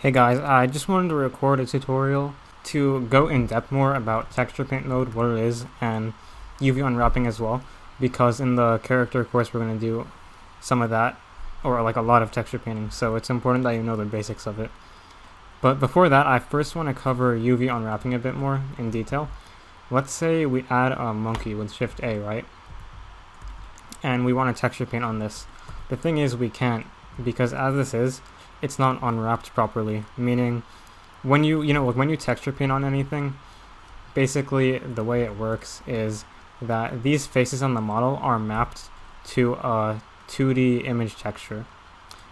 Hey guys, I just wanted to record a tutorial to go in depth more about texture paint mode, what it is, and UV unwrapping as well, because in the character course we're going to do some of that, or like a lot of texture painting, so it's important that you know the basics of it. But before that, I first want to cover UV unwrapping a bit more in detail. Let's say we add a monkey with Shift A, right? And we want to texture paint on this. The thing is we can't, because as this is, it's not unwrapped properly, meaning when when you texture paint on anything, basically the way it works is that these faces on the model are mapped to a 2D image texture.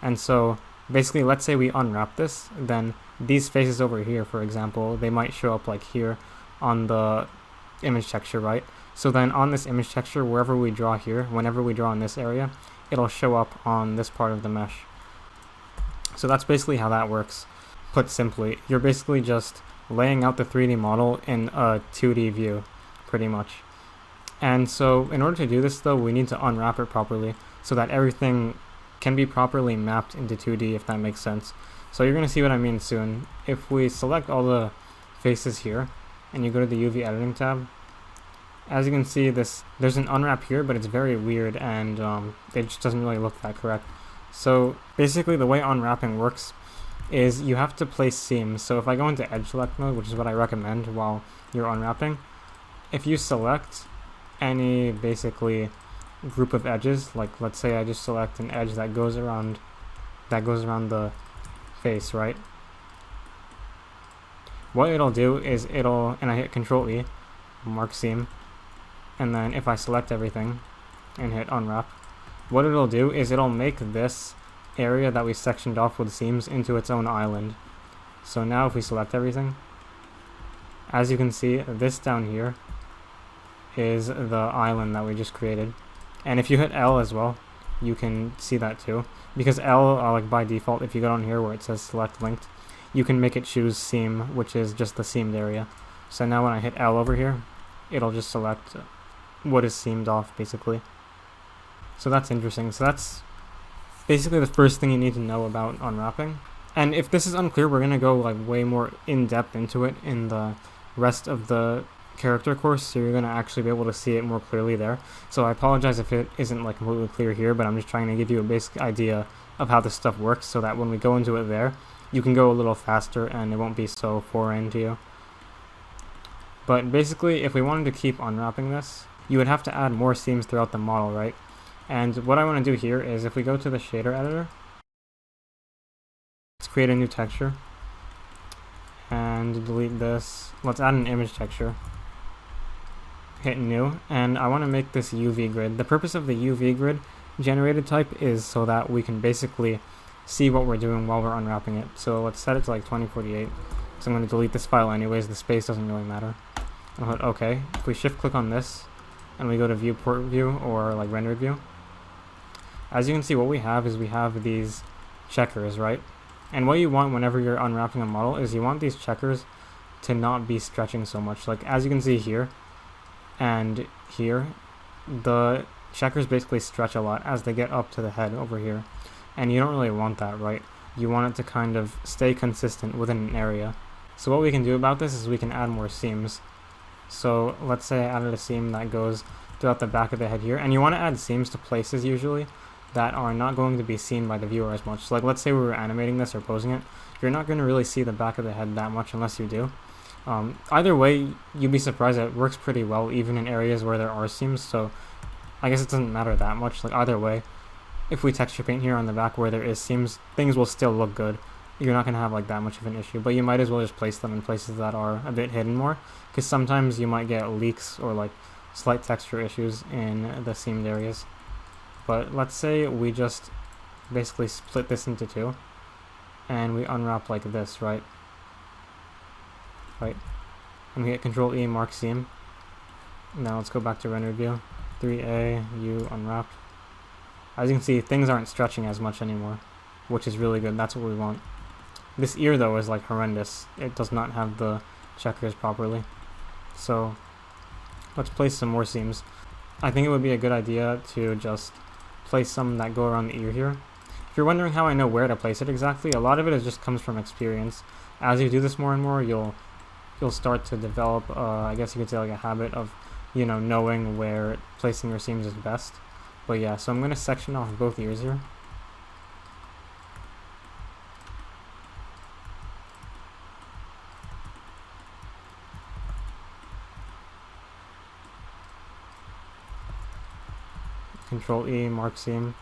And so basically, let's say we unwrap this, then these faces over here, for example, they might show up like here on the image texture, right? So then on this image texture, wherever we draw here, whenever we draw in this area, it'll show up on this part of the mesh. So that's basically how that works. Put simply, you're basically just laying out the 3D model in a 2D view, pretty much. And so in order to do this though, we need to unwrap it properly so that everything can be properly mapped into 2D, if that makes sense. So you're going to see what I mean soon. If we select all the faces here, and you go to the UV editing tab, as you can see, there's an unwrap here, but it's very weird, and it just doesn't really look that correct. So basically the way unwrapping works is you have to place seams. So if I go into edge select mode, which is what I recommend while you're unwrapping, if you select any basically group of edges, like let's say I just select an edge that goes around the face, right? What it'll do is and I hit Control E, mark seam, and then if I select everything and hit unwrap, what it'll do is it'll make this area that we sectioned off with seams into its own island. So now if we select everything, as you can see, this down here is the island that we just created. And if you hit L as well, you can see that too. Because L, like by default, if you go down here where it says select linked, you can make it choose seam, which is just the seamed area. So now when I hit L over here, it'll just select what is seamed off, basically. So that's interesting. So that's basically the first thing you need to know about unwrapping. And if this is unclear, we're going to go like way more in depth into it in the rest of the character course, so you're going to actually be able to see it more clearly there. So I apologize if it isn't like completely clear here, but I'm just trying to give you a basic idea of how this stuff works so that when we go into it there, you can go a little faster and it won't be so foreign to you. But basically, if we wanted to keep unwrapping this, you would have to add more seams throughout the model, right? And what I want to do here is if we go to the shader editor, let's create a new texture and delete this. Let's add an image texture. Hit new, and I want to make this UV grid. The purpose of the UV grid generated type is so that we can basically see what we're doing while we're unwrapping it. So let's set it to like 2048. So I'm going to delete this file anyways, the space doesn't really matter. I'll hit OK. If we shift click on this and we go to viewport view or like rendered view, as you can see, what we have is we have these checkers, right? And what you want whenever you're unwrapping a model is you want these checkers to not be stretching so much. Like as you can see here and here, the checkers basically stretch a lot as they get up to the head over here. And you don't really want that, right? You want it to kind of stay consistent within an area. So what we can do about this is we can add more seams. So let's say I added a seam that goes throughout the back of the head here. And you want to add seams to places usually that are not going to be seen by the viewer as much. So like let's say we were animating this or posing it, you're not going to really see the back of the head that much unless you do. Either way, you'd be surprised that it works pretty well even in areas where there are seams, so I guess it doesn't matter that much. Like either way, if we texture paint here on the back where there is seams, things will still look good. You're not going to have like that much of an issue, but you might as well just place them in places that are a bit hidden more, because sometimes you might get leaks or like slight texture issues in the seamed areas. But let's say we just basically split this into two and we unwrap like this, right? And we hit Control E, mark seam. Now let's go back to rendered view. 3A, U, unwrap. As you can see, things aren't stretching as much anymore, which is really good. That's what we want. This ear though is like horrendous. It does not have the checkers properly. So let's place some more seams. I think it would be a good idea to just place some that go around the ear here. If you're wondering how I know where to place it exactly, a lot of it just comes from experience. As you do this more and more, you'll start to develop, I guess you could say, like a habit of, knowing where placing your seams is best. But yeah, so I'm going to section off both ears here. Control E, mark seam.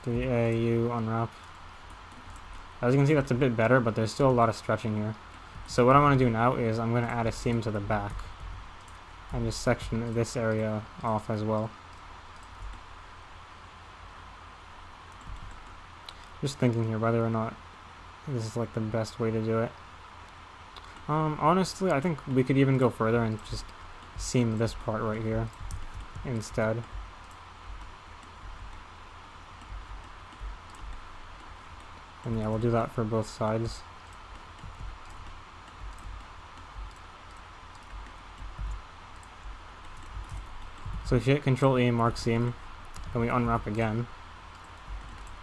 3A, U, unwrap. As you can see, that's a bit better, but there's still a lot of stretching here. So what I want to do now is I'm going to add a seam to the back and just section this area off as well. Just thinking here whether or not this is like the best way to do it. Honestly, I think we could even go further and just seam this part right here instead. And yeah, we'll do that for both sides. So if you hit Control E, mark seam, then we unwrap again.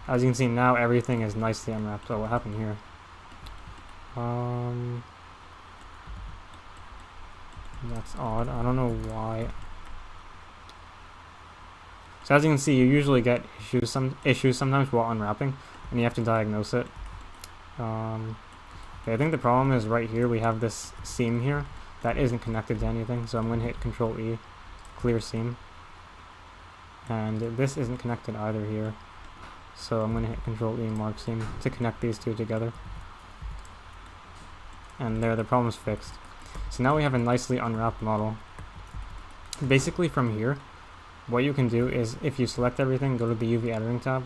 As you can see now, everything is nicely unwrapped. Oh, what happened here? That's odd. I don't know why. So as you can see, you usually get issues sometimes while unwrapping, and you have to diagnose it. Okay, I think the problem is right here. We have this seam here that isn't connected to anything. So I'm going to hit Control E, clear seam, and this isn't connected either here. So I'm going to hit Control E, mark seam to connect these two together. And there, the problem's fixed. So now we have a nicely unwrapped model. Basically from here, what you can do is if you select everything, go to the UV editing tab,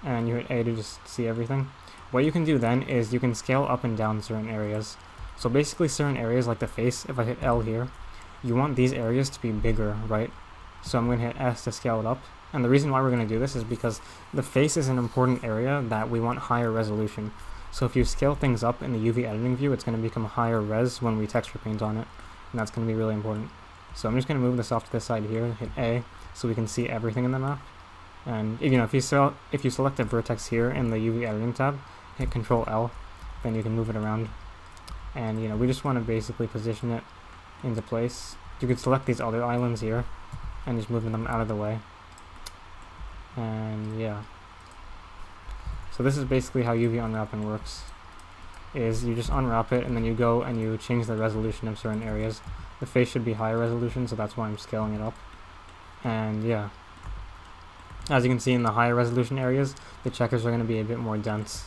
and you hit A to just see everything. What you can do then is you can scale up and down certain areas. So basically certain areas like the face, if I hit L here, you want these areas to be bigger, right? So I'm going to hit S to scale it up. And the reason why we're going to do this is because the face is an important area that we want higher resolution. So if you scale things up in the UV editing view, it's going to become higher res when we texture paint on it. And that's going to be really important. So I'm just going to move this off to this side here, hit A, so we can see everything in the map. And if you select a vertex here in the UV editing tab, hit Control L, then you can move it around. And we just want to basically position it into place. You could select these other islands here and just move them out of the way. And yeah. So this is basically how UV unwrapping works. Is you just unwrap it and then you go and you change the resolution of certain areas. The face should be higher resolution, so that's why I'm scaling it up. And yeah. As you can see in the higher resolution areas, the checkers are going to be a bit more dense.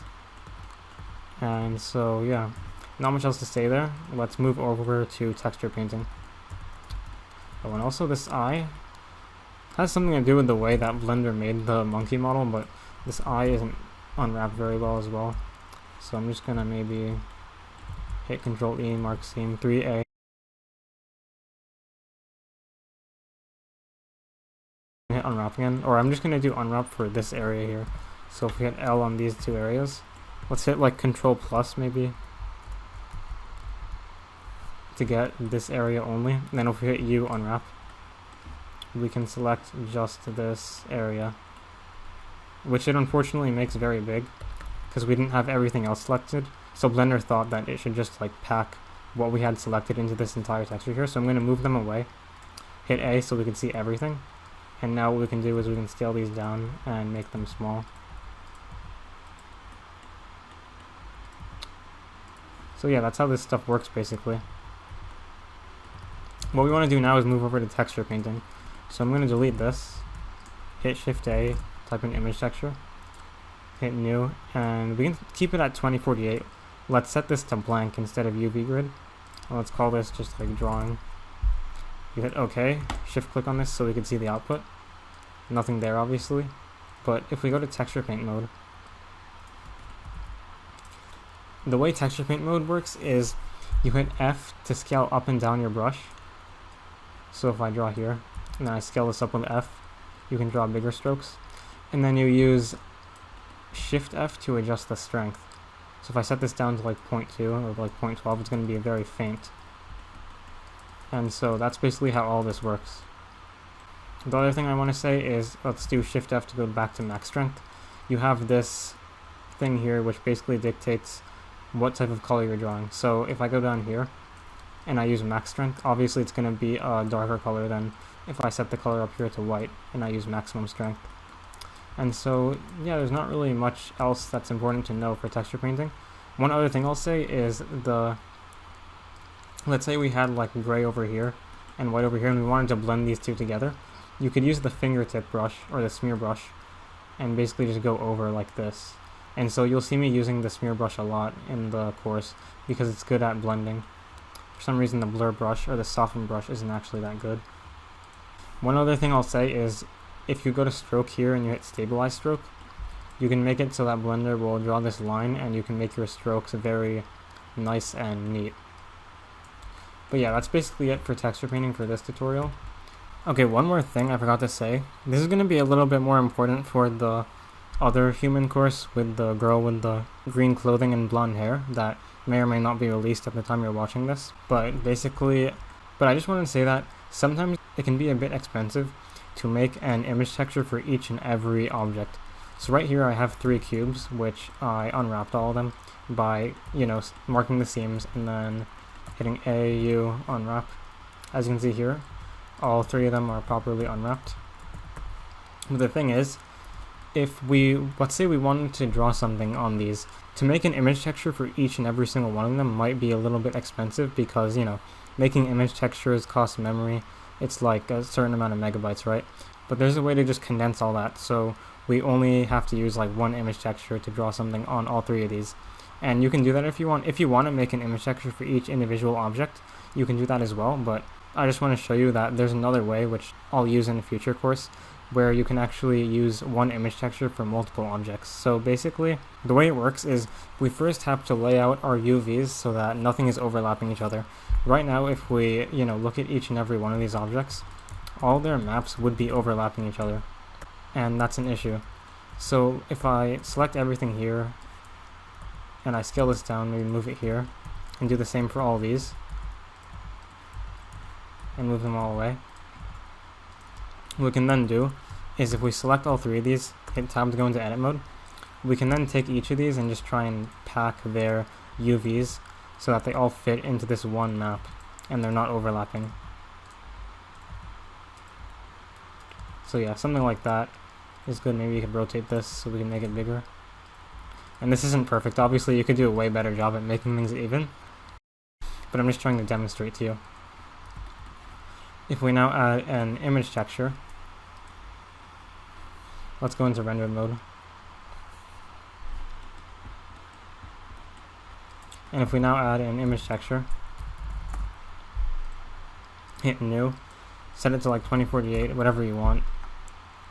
And so yeah, not much else to say there. Let's move over to texture painting. Oh, and also this eye has something to do with the way that Blender made the monkey model, but this eye isn't unwrapped very well as well. So I'm just gonna maybe hit Control E, mark seam, 3A. Hit unwrap again, or I'm just gonna do unwrap for this area here. So if we hit L on these two areas, let's hit like Control plus maybe to get this area only. And then if we hit U, unwrap, we can select just this area, which it unfortunately makes very big because we didn't have everything else selected. So Blender thought that it should just like pack what we had selected into this entire texture here. So I'm going to move them away, hit A so we can see everything. And now what we can do is we can scale these down and make them small. So yeah, that's how this stuff works basically. What we want to do now is move over to texture painting. So I'm going to delete this, hit Shift A, type in image texture, hit new, and we can keep it at 2048. Let's set this to blank instead of UV grid. And let's call this just like drawing. You hit OK, shift click on this so we can see the output. Nothing there obviously, but if we go to texture paint mode, the way texture paint mode works is you hit F to scale up and down your brush. So if I draw here, and then I scale this up with F, you can draw bigger strokes. And then you use Shift F to adjust the strength. So if I set this down to like 0.2 or like 0.12, it's going to be very faint. And so that's basically how all this works. The other thing I want to say is, let's do Shift F to go back to max strength. You have this thing here which basically dictates what type of color you're drawing. So if I go down here and I use max strength, obviously it's going to be a darker color than if I set the color up here to white and I use maximum strength. And so yeah, there's not really much else that's important to know for texture painting. One other thing I'll say is let's say we had like gray over here and white over here and we wanted to blend these two together. You could use the fingertip brush or the smear brush and basically just go over like this. And so you'll see me using the smear brush a lot in the course because it's good at blending. For some reason the blur brush or the soften brush isn't actually that good. One other thing I'll say is if you go to stroke here and you hit stabilize stroke, you can make it so that Blender will draw this line and you can make your strokes very nice and neat. But yeah, that's basically it for texture painting for this tutorial. Okay, one more thing I forgot to say. This is going to be a little bit more important for the other human course with the girl with the green clothing and blonde hair that may or may not be released at the time you're watching this. But I just want to say that sometimes it can be a bit expensive to make an image texture for each and every object. So right here I have 3 cubes, which I unwrapped all of them by, marking the seams and then hitting A, U, unwrap. As you can see here, all 3 of them are properly unwrapped. But the thing is, let's say we wanted to draw something on these, to make an image texture for each and every single one of them might be a little bit expensive because, making image textures costs memory. It's like a certain amount of megabytes, right? But there's a way to just condense all that, so we only have to use like one image texture to draw something on all 3 of these. And you can do that if you want. If you want to make an image texture for each individual object, you can do that as well, but I just want to show you that there's another way, which I'll use in a future course, where you can actually use one image texture for multiple objects. So basically, the way it works is we first have to lay out our UVs so that nothing is overlapping each other. Right now, if we, look at each and every one of these objects, all their maps would be overlapping each other, and that's an issue. So if I select everything here, and I scale this down, maybe move it here, and do the same for all these, and move them all away. What we can then do is if we select all 3 of these, hit tab to go into edit mode, we can then take each of these and just try and pack their UVs so that they all fit into this one map and they're not overlapping. So yeah, something like that is good. Maybe you could rotate this so we can make it bigger. And this isn't perfect. Obviously you could do a way better job at making things even, but I'm just trying to demonstrate to you. If we now add an image texture, let's go into render mode. And if we now add an image texture, hit new, set it to like 2048, whatever you want,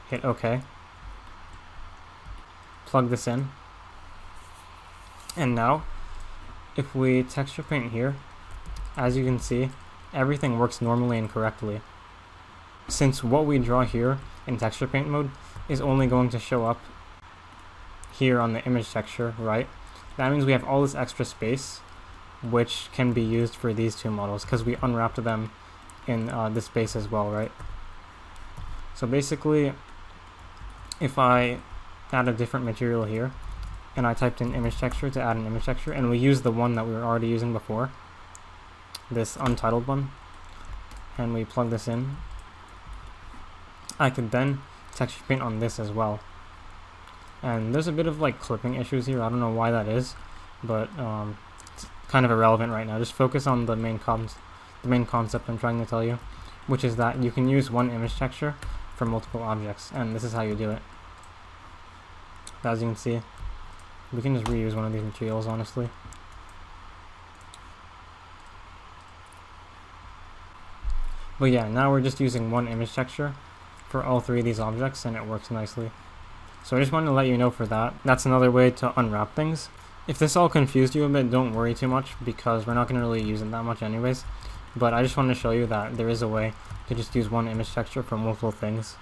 hit OK, plug this in, and now if we texture paint here, as you can see, everything works normally and correctly. Since what we draw here in texture paint mode is only going to show up here on the image texture, right? That means we have all this extra space which can be used for these 2 models because we unwrapped them in this space as well, right? So basically, if I add a different material here and I typed in image texture to add an image texture and we use the one that we were already using before, this untitled one, and we plug this in, I could then texture paint on this as well. And there's a bit of like clipping issues here. I don't know why that is, but it's kind of irrelevant right now. Just focus on the main concept I'm trying to tell you, which is that you can use one image texture for multiple objects, and this is how you do it. As you can see, we can just reuse one of these materials, honestly. But yeah, now we're just using one image texture for all 3 of these objects and it works nicely. So I just wanted to let you know for that. That's another way to unwrap things. If this all confused you a bit, don't worry too much because we're not going to really use it that much anyways. But I just wanted to show you that there is a way to just use one image texture for multiple things.